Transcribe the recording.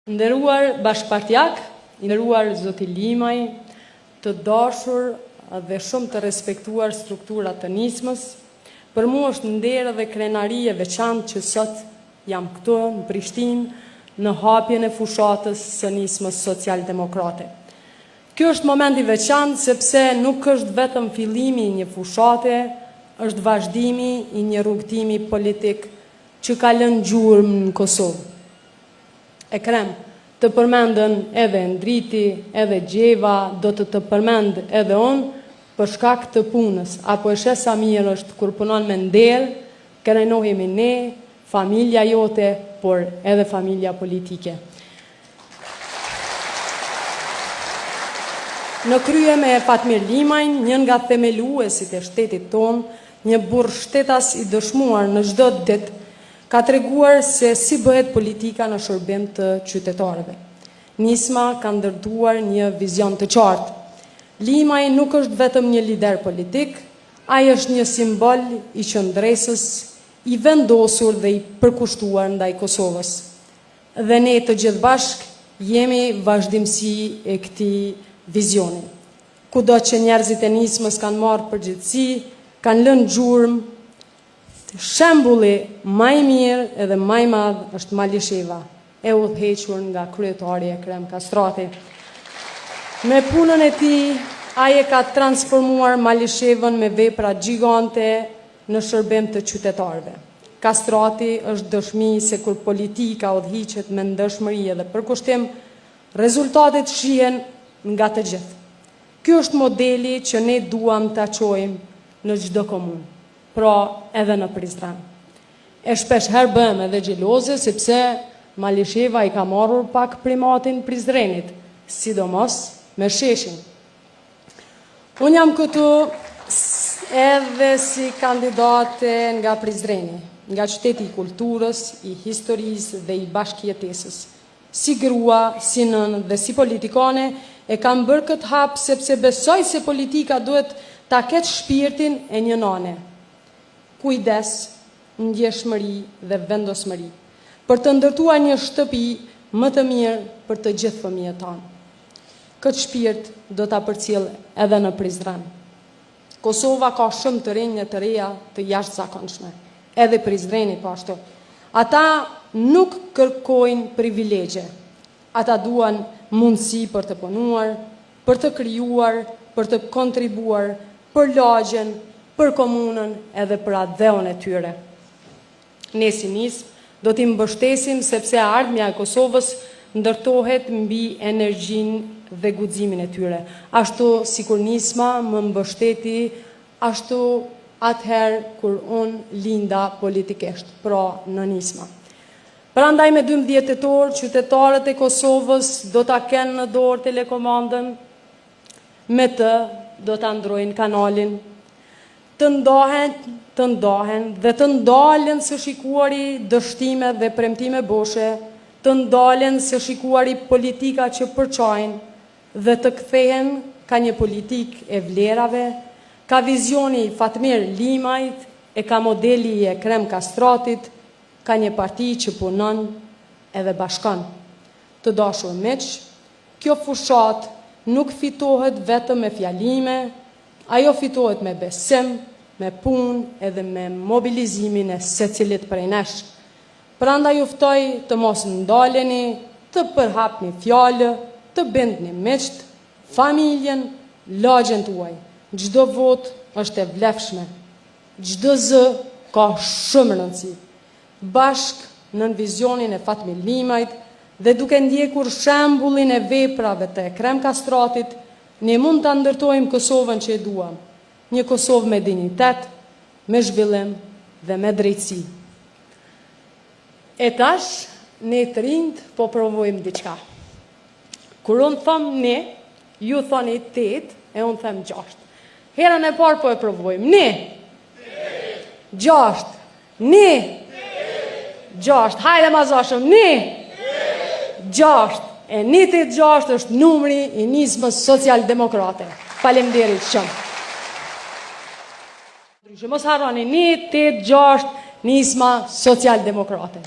Nderuar bashkëpartiak, nderuar zoti Limaj, të dashur dhe shumë të respektuar strukturat të nismës, për mua është nder dhe krenari e veçantë që sot jam këtu në Prishtinë në hapjen e fushatës së nismës social-demokrate. Kjo është moment i veçantë sepse nuk është vetëm fillimi i një fushate, është vazhdimi i një rrugtimi politik që ka lënë gjurmë në Kosovë. Ekrem, të përmendën edhe Ndriti, edhe Gjeva, do të përmend edhe unë, për shkak të punës, apo e shes sa mirë është kur punon me nder, kërenohemi ne, familja jote, por edhe familja politike. Në krye me Fatmir Limajn, njën nga themeluesit e shtetit ton, një burr shtetas i dëshmuar në çdo ditë, ka treguar se si bëhet politika në shërbim të qytetarëve. Nisma ka ndërtuar një vizion të qartë. Limaj nuk është vetëm një lider politik, ai është një simbol i qëndresës, i vendosur dhe i përkushtuar ndaj Kosovës. Dhe ne të gjithë bashk jemi vazhdimsi e këtij vizioni. Kudo që njerëzit e nismës kanë marrë përgjegjësi, kanë lënë gjurmë, shembulli më i mirë edhe më i madh është Malisheva, e udhëhequr nga kryetari Ekrem Kastrati. Me punën e tij, ai e ka transformuar Malishevën me vepra gjigante në shërbim të qytetarëve. Kastrati është dëshmi se kur politika udhëhiqet me ndëshmëri dhe përkushtim, rezultatet shihen nga të gjithë. Ky është modeli që ne duam ta çojmë në çdo komunë, pra edhe në Prizren. E shpesh herë bëhem edhe xheloze sepse Malisheva i ka marrur pak primatin Prizrenit, sidomos me sheshin. Unë jam këtu edhe si kandidate nga Prizreni, nga qyteti i kulturës, i historisë dhe i bashkëjetesës. Si grua, si nënë dhe si politikane, e kam bërë këtë hap sepse besoj se politika duhet ta ketë shpirtin e një nane. Kujdes, ndjeshmëri dhe vendosmëri, për të ndërtuar një shtëpi më të mirë për të gjithë fëmijët tanë. Këtë shpirt do ta përcjell edhe në Prizren. Kosova ka shumë të rinj të reja të jashtëzakonshme, edhe Prizreni po ashtu. Ata nuk kërkojnë privilegje, ata duan mundësi për të punuar, për të krijuar, për të kontribuar, për lagjen, për komunën edhe për atë dheun e tyre. Ne si nismë do t'i mbështesim sepse ardhmja e Kosovës ndërtohet mbi energjinë dhe guximin e tyre. Ashtu sikur nisma më mbështeti, ashtu atëherë kur unë linda politikisht, pra në nisma. Prandaj me 12 tetor, qytetarët e Kosovës do ta kenë në dorë telekomandën, me të do ta ndrojnë kanalin, të ndahen dhe të ndalen së shikuari dështime dhe premtime boshe, të ndalen së shikuari politika që përçajnë dhe të kthehen ka një politik e vlerave, ka vizioni Fatmir Limajt, e ka modeli i Ekrem Kastratit, ka një parti që punon edhe bashkon. Të dashur miq, kjo fushat nuk fitohet vetëm me fjalime, ajo fitohet me besim, me punë edhe me mobilizimin e secilit prej nesh. Prandaj ju ftoj të mos ndaleni, të përhapni fjalë, të bindni miqt, familjen, lagjen tuaj. Çdo vot është e vlefshme. Çdo zë ka shumë rëndësi. Bashk në vizionin e Fatmir Limajt dhe duke ndjekur shembullin e veprave të Ekrem Kastratit, ne mund të ndërtojmë Kosovën që e duam. Një Kosovë me dignitet, me zhvillim dhe me drejtësi. E tash, ne të rinjt po provojmë diçka. Kur unë thëmë ne, ju thoni 8, e unë thëmë 6. Herën e parë po e provojmë. Ne! 6. Ne! 6. Hajde ma zashëm. Ne! 6. E 186 është numri i nismës social-demokrate. Faleminderit shumë. Mos harroni 186 nisma social-demokrate.